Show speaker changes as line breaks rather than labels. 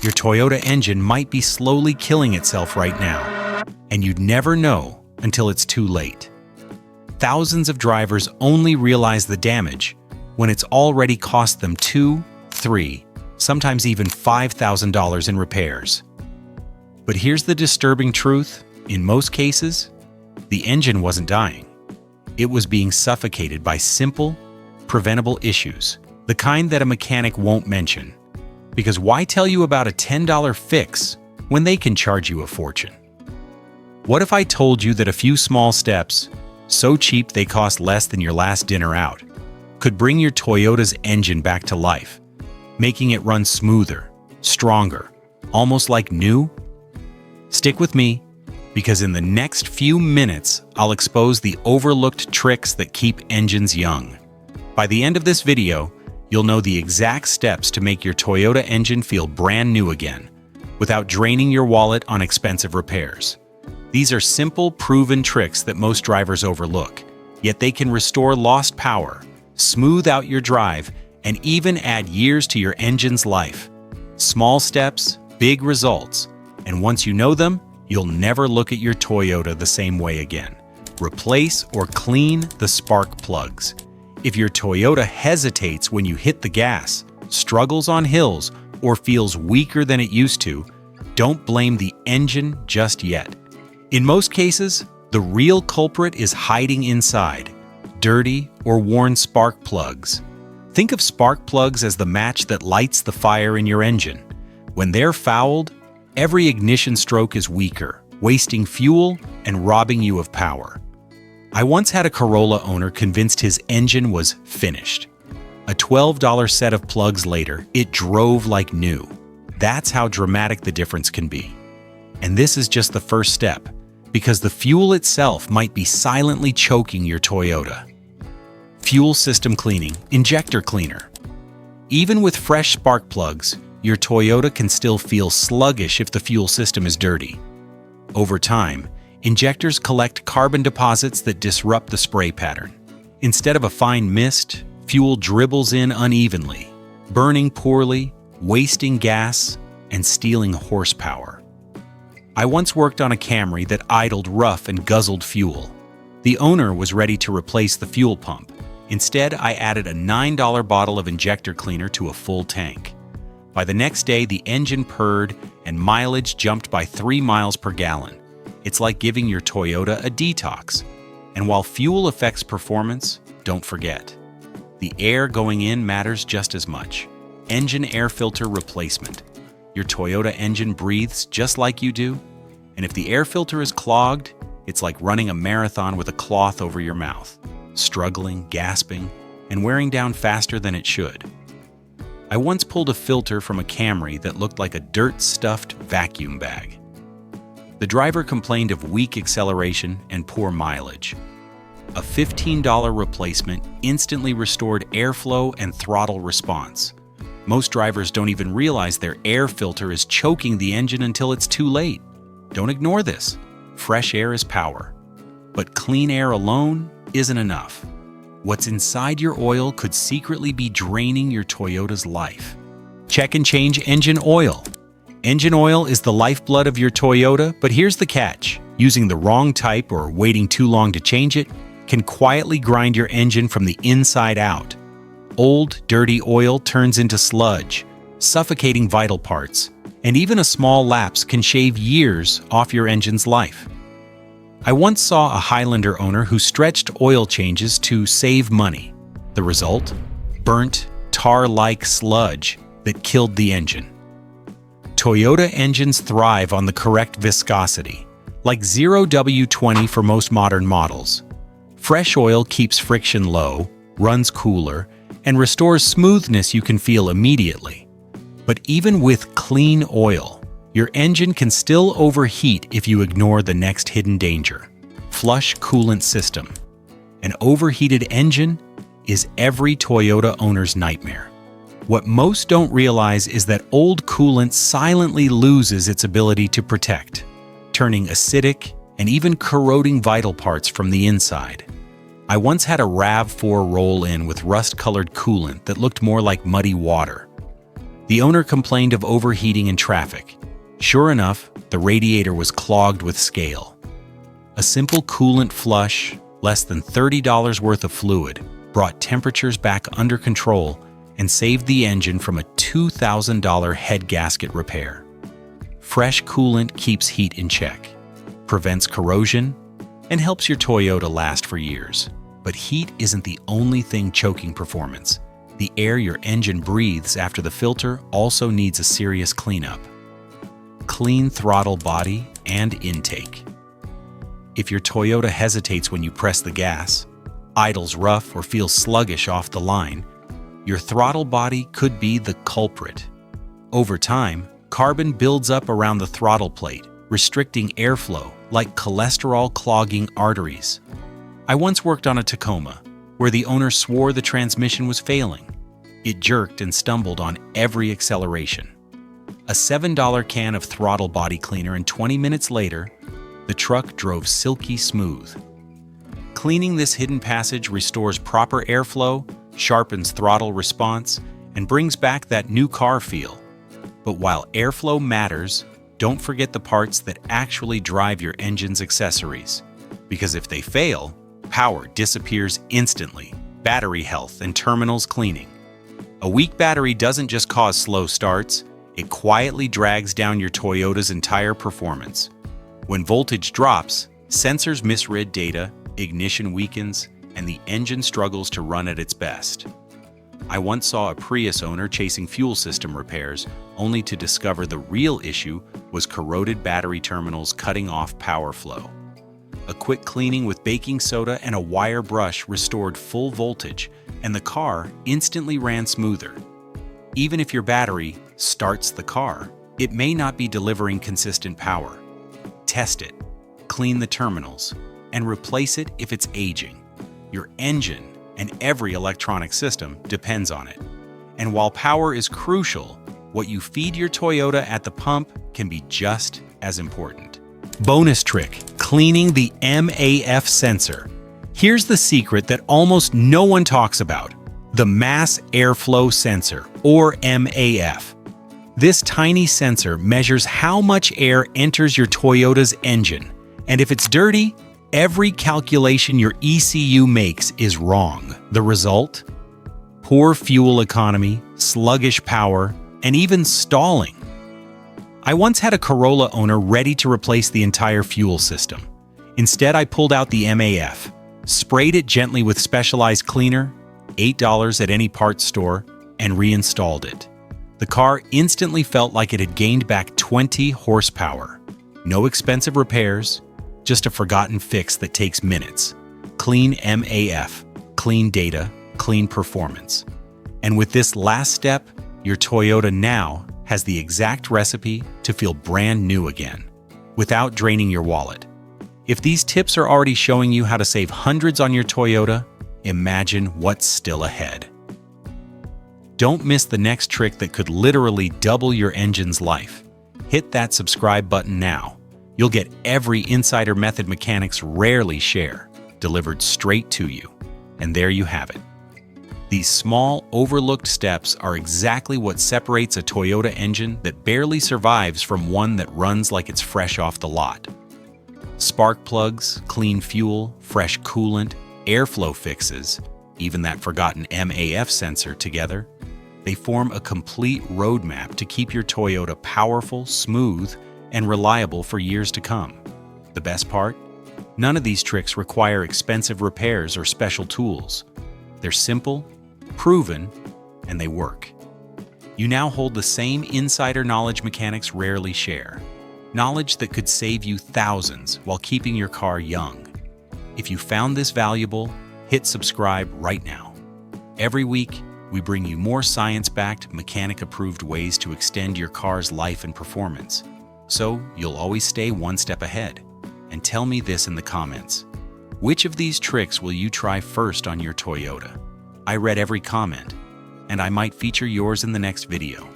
Your Toyota engine might be slowly killing itself right now, and you'd never know until it's too late. Thousands of drivers only realize the damage when it's already cost them $2, $3, sometimes even $5,000 in repairs. But here's the disturbing truth. In most cases, the engine wasn't dying. It was being suffocated by simple, preventable issues, the kind that a mechanic won't mention. Because why tell you about a $10 fix when they can charge you a fortune? What if I told you that a few small steps, so cheap they cost less than your last dinner out, could bring your Toyota's engine back to life, making it run smoother, stronger, almost like new? Stick with me, because in the next few minutes, I'll expose the overlooked tricks that keep engines young. By the end of this video, you'll know the exact steps to make your Toyota engine feel brand new again, without draining your wallet on expensive repairs. These are simple, proven tricks that most drivers overlook, yet they can restore lost power, smooth out your drive, and even add years to your engine's life. Small steps, big results, and once you know them, you'll never look at your Toyota the same way again. Replace or clean the spark plugs. If your Toyota hesitates when you hit the gas, struggles on hills, or feels weaker than it used to, don't blame the engine just yet. In most cases, the real culprit is hiding inside, dirty or worn spark plugs. Think of spark plugs as the match that lights the fire in your engine. When they're fouled, every ignition stroke is weaker, wasting fuel and robbing you of power. I once had a Corolla owner convinced his engine was finished. A $12 set of plugs later, it drove like new. That's how dramatic the difference can be. And this is just the first step, because the fuel itself might be silently choking your Toyota. Fuel system cleaning, injector cleaner. Even with fresh spark plugs, your Toyota can still feel sluggish if the fuel system is dirty. Over time, injectors collect carbon deposits that disrupt the spray pattern. Instead of a fine mist, fuel dribbles in unevenly, burning poorly, wasting gas, and stealing horsepower. I once worked on a Camry that idled rough and guzzled fuel. The owner was ready to replace the fuel pump. Instead, I added a $9 bottle of injector cleaner to a full tank. By the next day, the engine purred and mileage jumped by 3 miles per gallon. It's like giving your Toyota a detox. And while fuel affects performance, don't forget, the air going in matters just as much. Engine air filter replacement. Your Toyota engine breathes just like you do, and if the air filter is clogged, it's like running a marathon with a cloth over your mouth, struggling, gasping, and wearing down faster than it should. I once pulled a filter from a Camry that looked like a dirt-stuffed vacuum bag. The driver complained of weak acceleration and poor mileage. A $15 replacement instantly restored airflow and throttle response. Most drivers don't even realize their air filter is choking the engine until it's too late. Don't ignore this. Fresh air is power. But clean air alone isn't enough. What's inside your oil could secretly be draining your Toyota's life. Check and change engine oil. Engine oil is the lifeblood of your Toyota, but here's the catch. Using the wrong type or waiting too long to change it can quietly grind your engine from the inside out. Old, dirty oil turns into sludge, suffocating vital parts, and even a small lapse can shave years off your engine's life. I once saw a Highlander owner who stretched oil changes to save money. The result? Burnt, tar-like sludge that killed the engine. Toyota engines thrive on the correct viscosity, like 0W20 for most modern models. Fresh oil keeps friction low, runs cooler, and restores smoothness you can feel immediately. But even with clean oil, your engine can still overheat if you ignore the next hidden danger: flush coolant system. An overheated engine is every Toyota owner's nightmare. What most don't realize is that old coolant silently loses its ability to protect, turning acidic and even corroding vital parts from the inside. I once had a RAV4 roll-in with rust-colored coolant that looked more like muddy water. The owner complained of overheating in traffic. Sure enough, the radiator was clogged with scale. A simple coolant flush, less than $30 worth of fluid, brought temperatures back under control and saved the engine from a $2,000 head gasket repair. Fresh coolant keeps heat in check, prevents corrosion, and helps your Toyota last for years. But heat isn't the only thing choking performance. The air your engine breathes after the filter also needs a serious cleanup. Clean throttle body and intake. If your Toyota hesitates when you press the gas, idles rough, or feels sluggish off the line, your throttle body could be the culprit. Over time, carbon builds up around the throttle plate, restricting airflow like cholesterol clogging arteries. I once worked on a Tacoma, where the owner swore the transmission was failing. It jerked and stumbled on every acceleration. A $7 can of throttle body cleaner, and 20 minutes later, the truck drove silky smooth. Cleaning this hidden passage restores proper airflow, sharpens throttle response, and brings back that new car feel. But while airflow matters, don't forget the parts that actually drive your engine's accessories. Because if they fail, power disappears instantly. Battery health and terminals cleaning. A weak battery doesn't just cause slow starts, it quietly drags down your Toyota's entire performance. When voltage drops, sensors misread data, ignition weakens, and the engine struggles to run at its best. I once saw a Prius owner chasing fuel system repairs, only to discover the real issue was corroded battery terminals cutting off power flow. A quick cleaning with baking soda and a wire brush restored full voltage, and the car instantly ran smoother. Even if your battery starts the car, it may not be delivering consistent power. Test it, clean the terminals, and replace it if it's aging. Your engine and every electronic system depends on it. And while power is crucial, what you feed your Toyota at the pump can be just as important. Bonus trick, cleaning the MAF sensor. Here's the secret that almost no one talks about: the mass airflow sensor, or MAF. This tiny sensor measures how much air enters your Toyota's engine, and if it's dirty, every calculation your ECU makes is wrong. The result? Poor fuel economy, sluggish power, and even stalling. I once had a Corolla owner ready to replace the entire fuel system. Instead, I pulled out the MAF, sprayed it gently with specialized cleaner, $8 at any parts store, and reinstalled it. The car instantly felt like it had gained back 20 horsepower. No expensive repairs, just a forgotten fix that takes minutes. Clean MAF, clean data, clean performance. And with this last step, your Toyota now has the exact recipe to feel brand new again, without draining your wallet. If these tips are already showing you how to save hundreds on your Toyota, imagine what's still ahead. Don't miss the next trick that could literally double your engine's life. Hit that subscribe button now. You'll get every insider method mechanics rarely share, delivered straight to you. And there you have it. These small, overlooked steps are exactly what separates a Toyota engine that barely survives from one that runs like it's fresh off the lot. Spark plugs, clean fuel, fresh coolant, airflow fixes, even that forgotten MAF sensor together, they form a complete roadmap to keep your Toyota powerful, smooth, and reliable for years to come. The best part? None of these tricks require expensive repairs or special tools. They're simple, proven, and they work. You now hold the same insider knowledge mechanics rarely share. Knowledge that could save you thousands while keeping your car young. If you found this valuable, hit subscribe right now. Every week, we bring you more science-backed, mechanic-approved ways to extend your car's life and performance, so you'll always stay one step ahead. And tell me this in the comments. Which of these tricks will you try first on your Toyota? I read every comment, and I might feature yours in the next video.